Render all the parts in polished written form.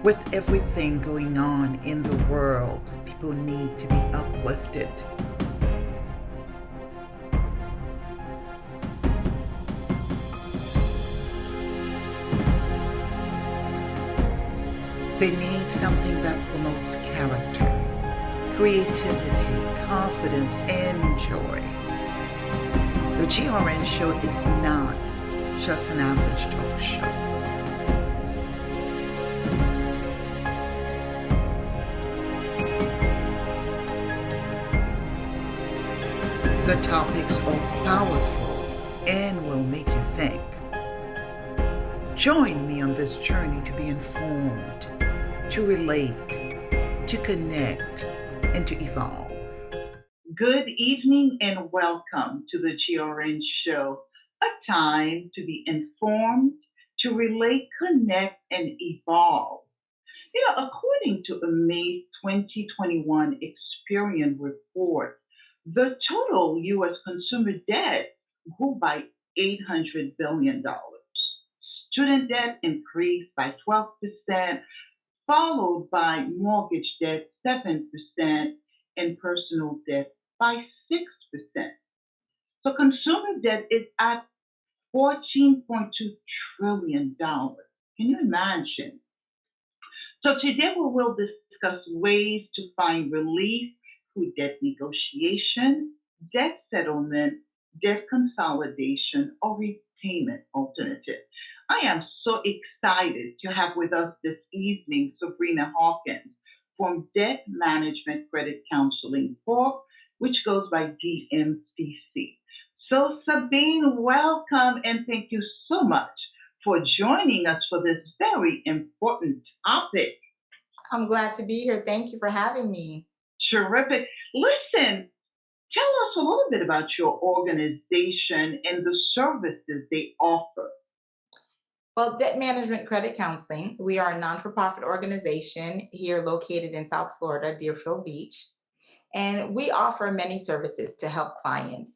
With everything going on in the world, people need to be uplifted. They need something that promotes character, creativity, confidence, and joy. The GRN show is not just an average talk show. The topics are powerful and will make you think. Join me on this journey to be informed, to relate, to connect, and to evolve. Good evening and welcome to the GRN Show, a time to be informed, to relate, connect, and evolve. According to a May 2021 Experian report, the total U.S. consumer debt grew by $800 billion. Student debt increased by 12%, followed by mortgage debt 7% and personal debt by 6%. So consumer debt is at $14.2 trillion. Can you imagine? So today we will discuss ways to find relief through debt negotiation, debt settlement, debt consolidation, or repayment alternative. I am so excited to have with us this evening Sabrina Hawkins from Debt Management Credit Counseling Corp., which goes by DMCC. So Sabine, welcome and thank you so much for joining us for this very important topic. I'm glad to be here. Thank you for having me. Terrific. Listen, tell us a little bit about your organization and the services they offer. Well, Debt Management Credit Counseling, we are a non-for-profit organization here located in South Florida, Deerfield Beach. And we offer many services to help clients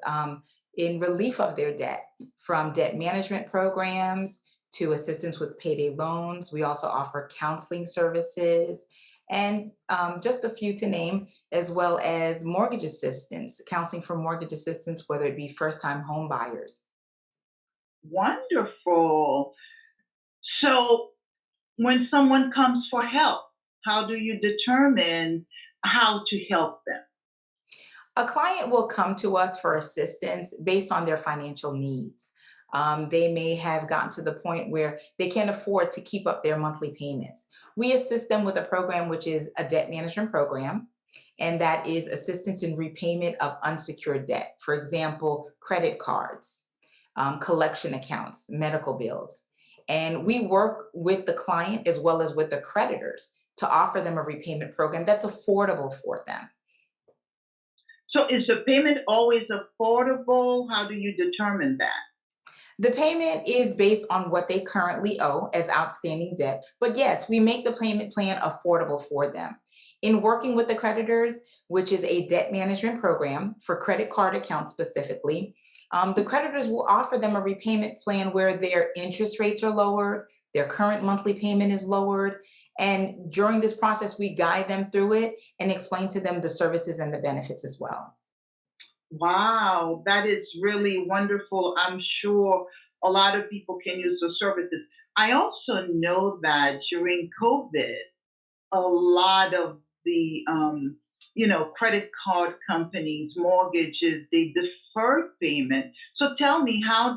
in relief of their debt, from debt management programs to assistance with payday loans. We also offer counseling services and just a few to name, as well as mortgage assistance, counseling for mortgage assistance, whether it be first-time home buyers. Wonderful. So when someone comes for help, how do you determine how to help them? A client will come to us for assistance based on their financial needs. They may have gotten to the point where they can't afford to keep up their monthly payments. We assist them with a program which is a debt management program, and that is assistance in repayment of unsecured debt. For example, credit cards, collection accounts, medical bills. And we work with the client as well as with the creditors to offer them a repayment program that's affordable for them. So is the payment always affordable? How do you determine that? The payment is based on what they currently owe as outstanding debt. But yes, we make the payment plan affordable for them. In working with the creditors, which is a debt management program for credit card accounts specifically, the creditors will offer them a repayment plan where their interest rates are lowered, their current monthly payment is lowered. And during this process, we guide them through it and explain to them the services and the benefits as well. Wow, that is really wonderful. I'm sure a lot of people can use the services. I also know that during COVID, a lot of the credit card companies, mortgages, they deferred payment. So tell me, how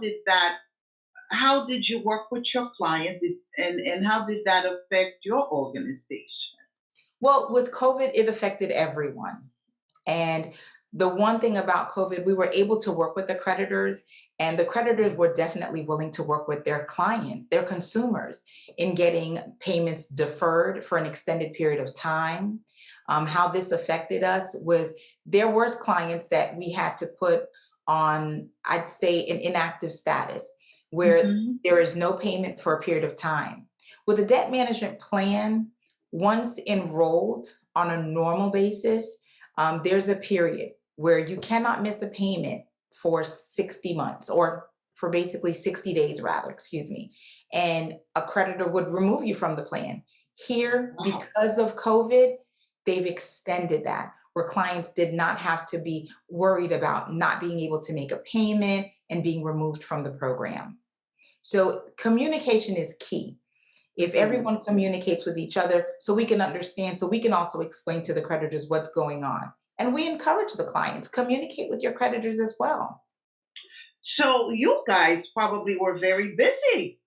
did you work with your clients and how did that affect your organization? Well, with COVID, it affected everyone. And the one thing about COVID, we were able to work with the creditors, and the creditors were definitely willing to work with their clients, their consumers, in getting payments deferred for an extended period of time. How this affected us was there were clients that we had to put on, I'd say, an inactive status where Mhm. there is no payment for a period of time. With a debt management plan, once enrolled on a normal basis, there's a period where you cannot miss a payment for 60 months or for basically 60 days rather, excuse me. And a creditor would remove you from the plan. Here, Wow. because of COVID, they've extended that, where clients did not have to be worried about not being able to make a payment and being removed from the program. So communication is key. If Mhm. everyone communicates with each other so we can understand, so we can also explain to the creditors what's going on. And we encourage the clients, communicate with your creditors as well. So you guys probably were very busy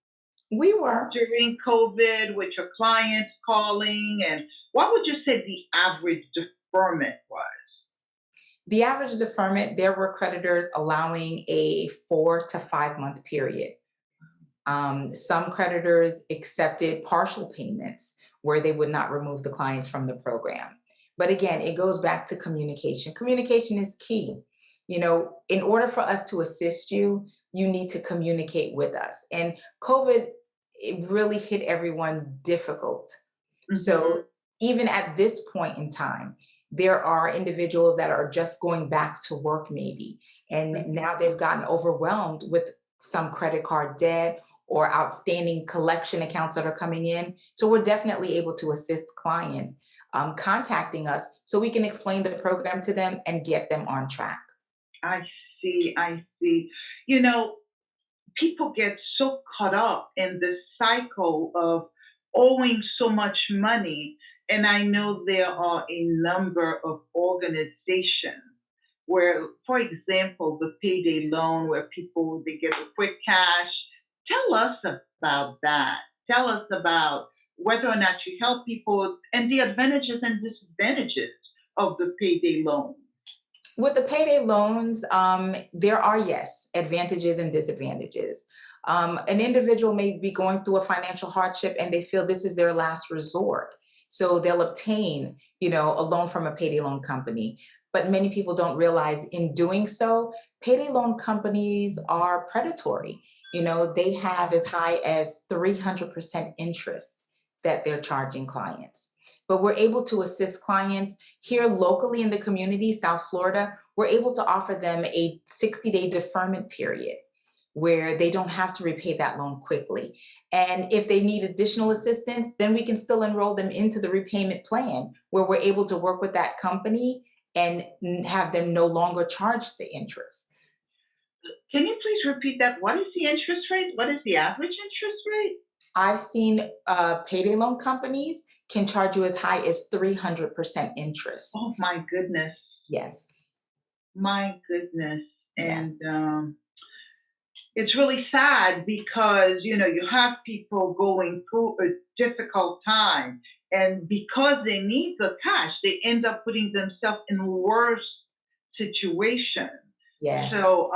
We were. during COVID with your clients calling, and what would you say the average deferment was? The average deferment, there were creditors allowing a 4 to 5 month period. Some creditors accepted partial payments where they would not remove the clients from the program. But again, it goes back to communication. Communication is key. In order for us to assist you, you need to communicate with us. And COVID, it really hit everyone difficult. Mhm. So even at this point in time, there are individuals that are just going back to work, maybe, and Mhm. now they've gotten overwhelmed with some credit card debt or outstanding collection accounts that are coming in. So we're definitely able to assist clients contacting us so we can explain the program to them and get them on track. I see. I see. You know, people get so caught up in this cycle of owing so much money. And I know there are a number of organizations where, for example, the payday loan where people they get a quick cash. Tell us about that. Tell us about whether or not you help people and the advantages and disadvantages of the payday loan. With the payday loans, there are, yes, advantages and disadvantages. An individual may be going through a financial hardship and they feel this is their last resort. So they'll obtain, a loan from a payday loan company. But many people don't realize in doing so, payday loan companies are predatory. They have as high as 300% interest that they're charging clients. But we're able to assist clients here locally in the community, South Florida. We're able to offer them a 60-day deferment period where they don't have to repay that loan quickly. And if they need additional assistance, then we can still enroll them into the repayment plan where we're able to work with that company and have them no longer charge the interest. Can you please repeat that? What is the interest rate? What is the average interest rate? I've seen payday loan companies can charge you as high as 300% interest. Oh my goodness. Yes, My goodness. yes, And it's really sad because, you have people going through a difficult time. And because they need the cash, they end up putting themselves in worse situation. yes. So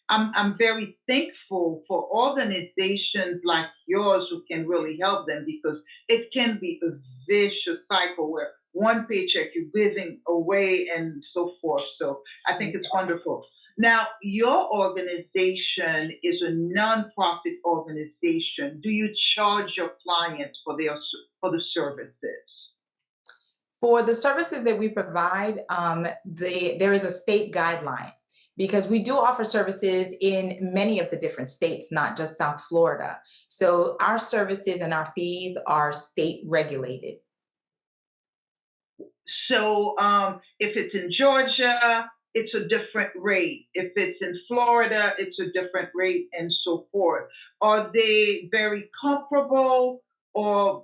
I'm very thankful for organizations like yours who can really help them because it can be a vicious cycle where one paycheck you're giving away and so forth. So I think it's wonderful. Now, your organization is a nonprofit organization. Do you charge your clients for for the services? For the services that we provide, there is a state guideline because we do offer services in many of the different states, not just South Florida. So our services and our fees are state regulated. So if it's in Georgia, it's a different rate. If it's in Florida, it's a different rate, and so forth. Are they very comparable, or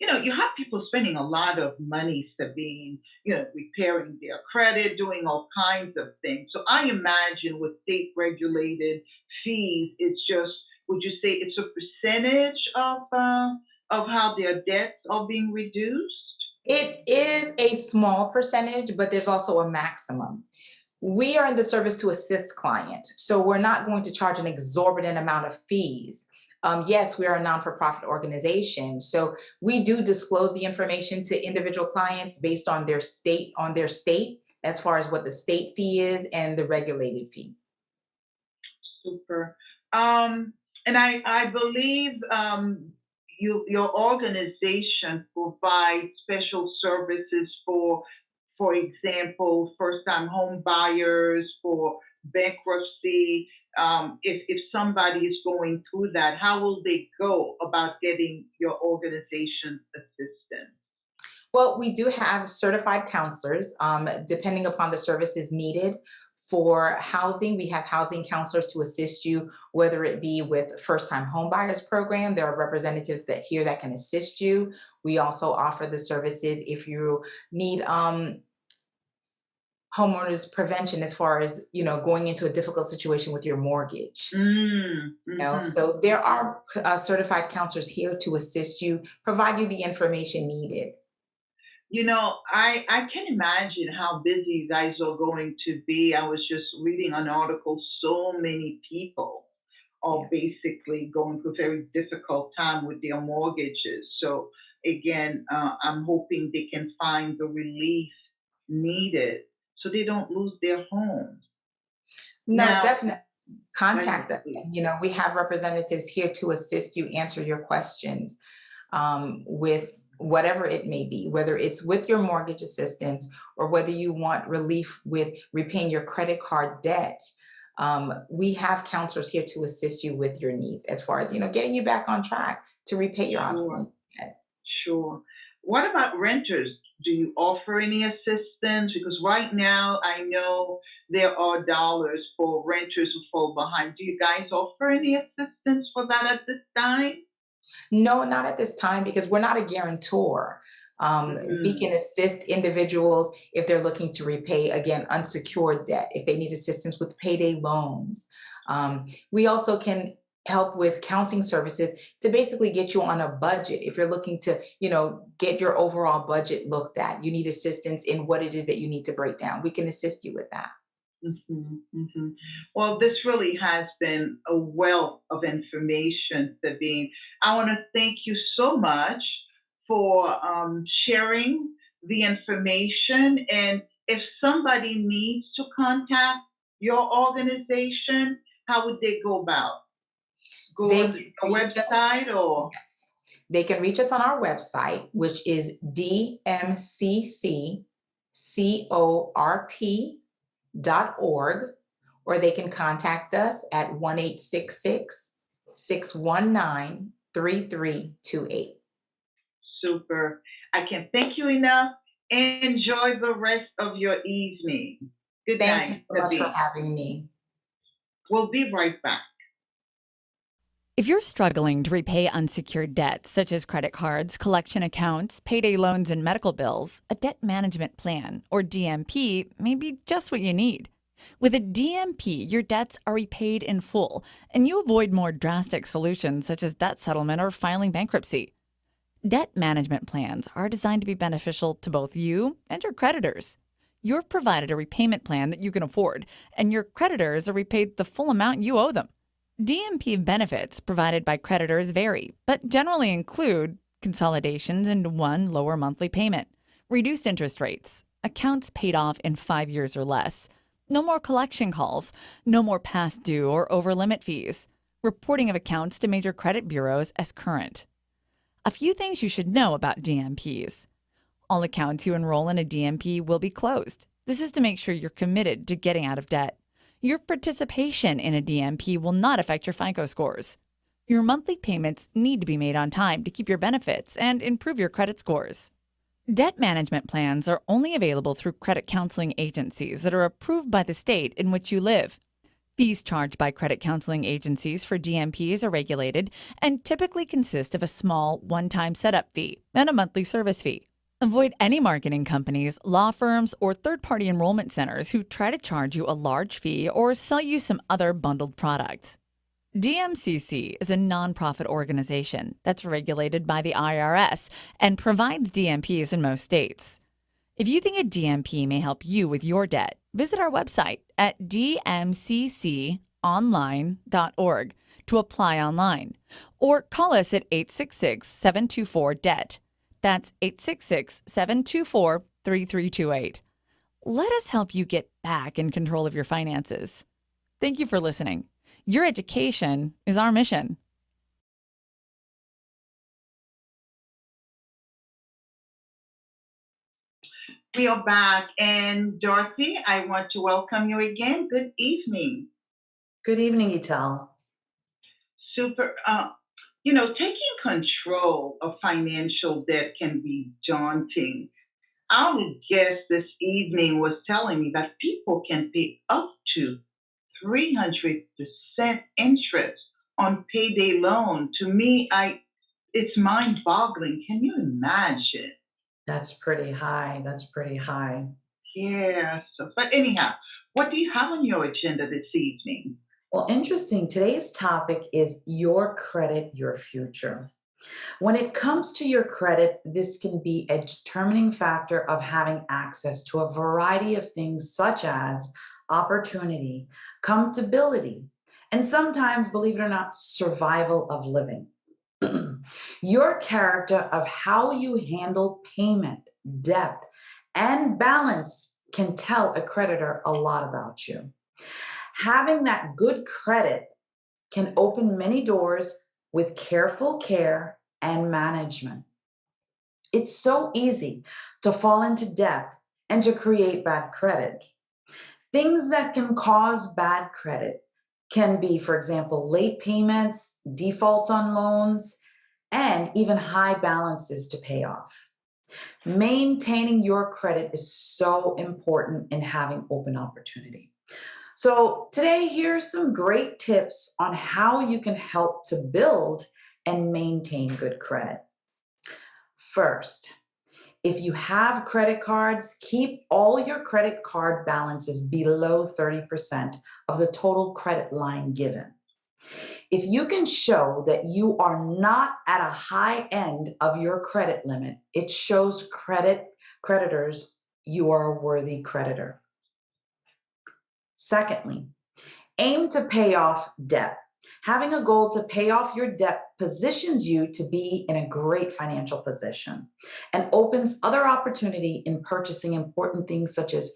you have people spending a lot of money, Sabine, repairing their credit, doing all kinds of things. So I imagine with state regulated fees, it's just, would you say it's a percentage of how their debts are being reduced? It is a small percentage, but there's also a maximum. We are in the service to assist clients, so we're not going to charge an exorbitant amount of fees. Yes, we are a non-for-profit organization, so we do disclose the information to individual clients based on their state, as far as what the state fee is and the regulated fee. Super. And I believe your organization provides special services for example, first-time home buyers, for bankruptcy, if somebody is going through that, how will they go about getting your organization's assistance? Well, we do have certified counselors, depending upon the services needed. For housing, we have housing counselors to assist you, whether it be with first time homebuyers program. There are representatives that here that can assist you. We also offer the services if you need homeowners prevention as far as going into a difficult situation with your mortgage. Mm, So there are certified counselors here to assist you, provide you the information needed. I can imagine how busy you guys are going to be. I was just reading an article, so many people are Yeah. basically going through a very difficult time with their mortgages. So again, I'm hoping they can find the relief needed so they don't lose their homes. No, Now, definitely contact us. please. And, we have representatives here to assist you answer your questions with whatever it may be, whether it's with your mortgage assistance or whether you want relief with repaying your credit card debt. We have counselors here to assist you with your needs as far as, getting you back on track to repay your Sure. outstanding debt. Sure. What about renters? Do you offer any assistance? Because right now I know there are dollars for renters who fall behind. Do you guys offer any assistance for that at this time? No, not at this time because we're not a guarantor. We Mm, can assist individuals if they're looking to repay, again, unsecured debt, if they need assistance with payday loans. We also can help with counseling services to basically get you on a budget. If you're looking to, get your overall budget looked at, you need assistance in what it is that you need to break down. We can assist you with that. hmm. Well, this really has been a wealth of information, Sabine. I want to thank you so much for sharing the information. And if somebody needs to contact your organization, how would they go about? Go They on can a reach us. website or? Yes. They can reach us on our website, which is dmcccorp.org, or they can contact us at 1-866-619-3328. Super. I can't thank you enough. Enjoy the rest of your evening. Good Thank you night, so much for Sabine. having me. We'll be right back. If you're struggling to repay unsecured debts such as credit cards, collection accounts, payday loans, and medical bills, a debt management plan, or DMP, may be just what you need. With a DMP, your debts are repaid in full, and you avoid more drastic solutions such as debt settlement or filing bankruptcy. Debt management plans are designed to be beneficial to both you and your creditors. You're provided a repayment plan that you can afford, and your creditors are repaid the full amount you owe them. DMP benefits provided by creditors vary, but generally include consolidations into one lower monthly payment, reduced interest rates, accounts paid off in 5 years or less, no more collection calls, no more past due or over limit fees, reporting of accounts to major credit bureaus as current. A few things you should know about DMPs. All accounts you enroll in a DMP will be closed. This is to make sure you're committed to getting out of debt. Your participation in a DMP will not affect your FICO scores. Your monthly payments need to be made on time to keep your benefits and improve your credit scores. Debt management plans are only available through credit counseling agencies that are approved by the state in which you live. Fees charged by credit counseling agencies for DMPs are regulated and typically consist of a small one-time setup fee and a monthly service fee. Avoid any marketing companies, law firms, or third-party enrollment centers who try to charge you a large fee or sell you some other bundled products. DMCC is a nonprofit organization that's regulated by the IRS and provides DMPs in most states. If you think a DMP may help you with your debt, visit our website at dmcconline.org to apply online, or call us at 866-724-DEBT. That's 866-724-3328. Let us help you get back in control of your finances. Thank you for listening. Your education is our mission. We are back. And Dorothy, I want to welcome you again. Good evening. Good evening, Ital. Super. Taking control of financial debt can be daunting. Our guest this evening was telling me that people can pay up to 300% interest on payday loan. To me, it's mind-boggling. Can you imagine? That's pretty high. That's pretty high. Yeah. But anyhow, what do you have on your agenda this evening? Well, interesting. Today's topic is your credit, your future. When it comes to your credit, this can be a determining factor of having access to a variety of things such as opportunity, comfortability, and sometimes, believe it or not, survival of living. Your character of how you handle payment, debt, and balance can tell a creditor a lot about you. Having that good credit can open many doors with careful care and management. It's so easy to fall into debt and to create bad credit. Things that can cause bad credit can be, for example, late payments, defaults on loans, and even high balances to pay off. Maintaining your credit is so important in having open opportunity. So, today, here's some great tips on how you can help to build and maintain good credit. First, if you have credit cards, keep all your credit card balances below 30% of the total credit line given. If you can show that you are not at a high end of your credit limit, it shows creditors you are a worthy creditor. Secondly, aim to pay off debt. Having a goal to pay off your debt positions you to be in a great financial position and opens other opportunity in purchasing important things such as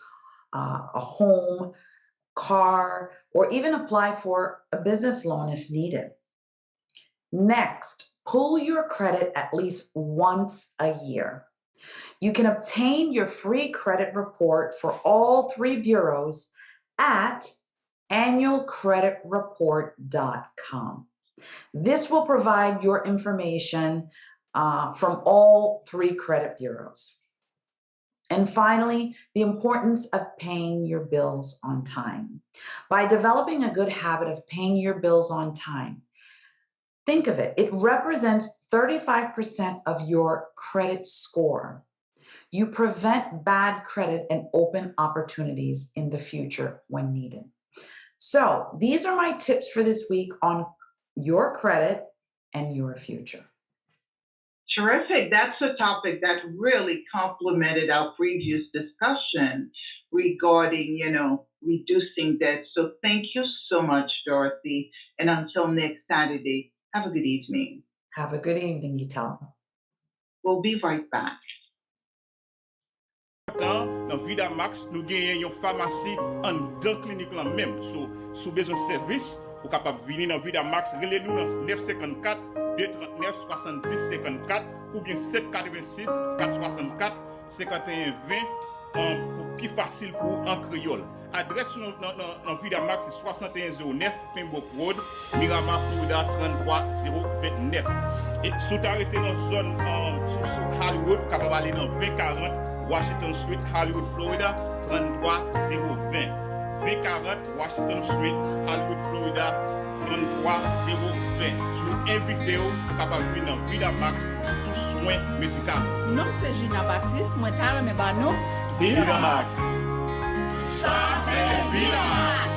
a home, car, or even apply for a business loan if needed. Next, pull your credit at least once a year. You can obtain your free credit report for all three bureaus at annualcreditreport.com. This will provide your information from all three credit bureaus. And finally, the importance of paying your bills on time. By developing a good habit of paying your bills on time, think of it, it represents 35% of your credit score. You prevent bad credit and open opportunities in the future when needed. So, these are my tips for this week on your credit and your future. Terrific. That's a topic that really complemented our previous discussion regarding, reducing debt. So thank you so much, Dorothy. And until next Saturday, have a good evening. Have a good evening, Ital. We'll be right back. Dans Vida Max, nous gagnons une pharmacie en deux cliniques là même. Sous besoin de service, vous capable venir dans Vida Max, relez-nous dans 954 239 70 54 ou bien 786 464 51 20 pour plus facile pour en créole. Adresse dans Vida Max c'est 6109 Pembroke Road, Miramar, Florida 33029. Et sous t'arrêter dans la zone sur Hollywood, capable aller dans 2040 Washington Street, Hollywood, Florida 33020. 2040 Washington Street, Hollywood, Florida 33020. Sous invité capable venir dans Vida Max tout soin médical. Non, c'est Gina Baptiste, moi carrément ba non. Vida Max. Ça c'est Vida Max.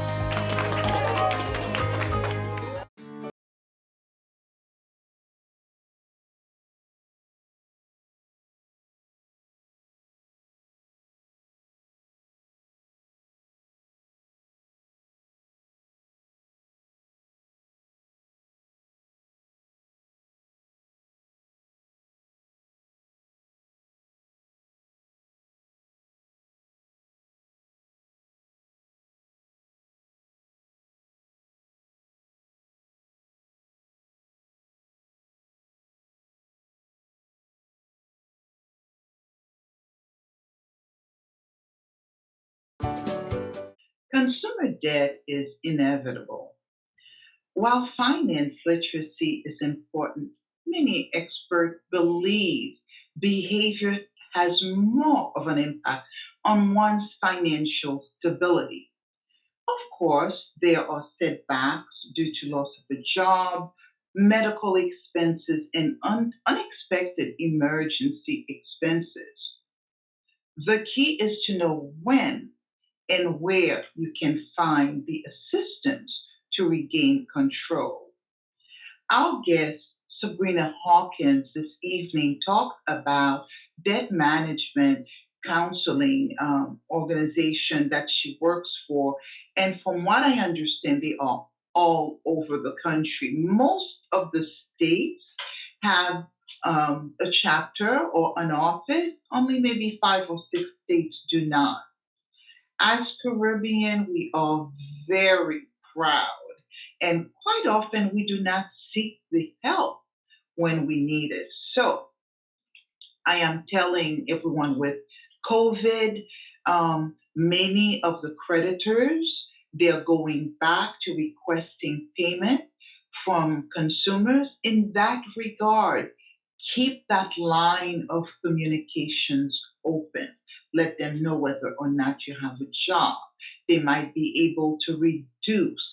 Consumer debt is inevitable. While finance literacy is important, many experts believe behavior has more of an impact on one's financial stability. Of course, there are setbacks due to loss of a job, medical expenses, and unexpected emergency expenses. The key is to know when and where you can find the assistance to regain control. Our guest, Sabrina Hawkins, this evening talked about debt management counseling organization that she works for. And from what I understand, they are all over the country. Most of the states have a chapter or an office. Only maybe 5 or 6 states do not. As Caribbean, we are very proud, and quite often we do not seek the help when we need it. So I am telling everyone with COVID, many of the creditors, they're going back to requesting payment from consumers. In that regard, keep that line of communications open. Let them know whether or not you have a job. They might be able to reduce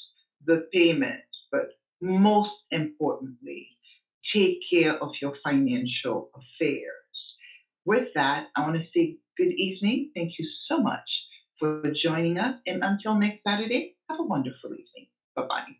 the payment, but most importantly, take care of your financial affairs. With that, I want to say good evening. Thank you so much for joining us. And until next Saturday, have a wonderful evening. Bye bye.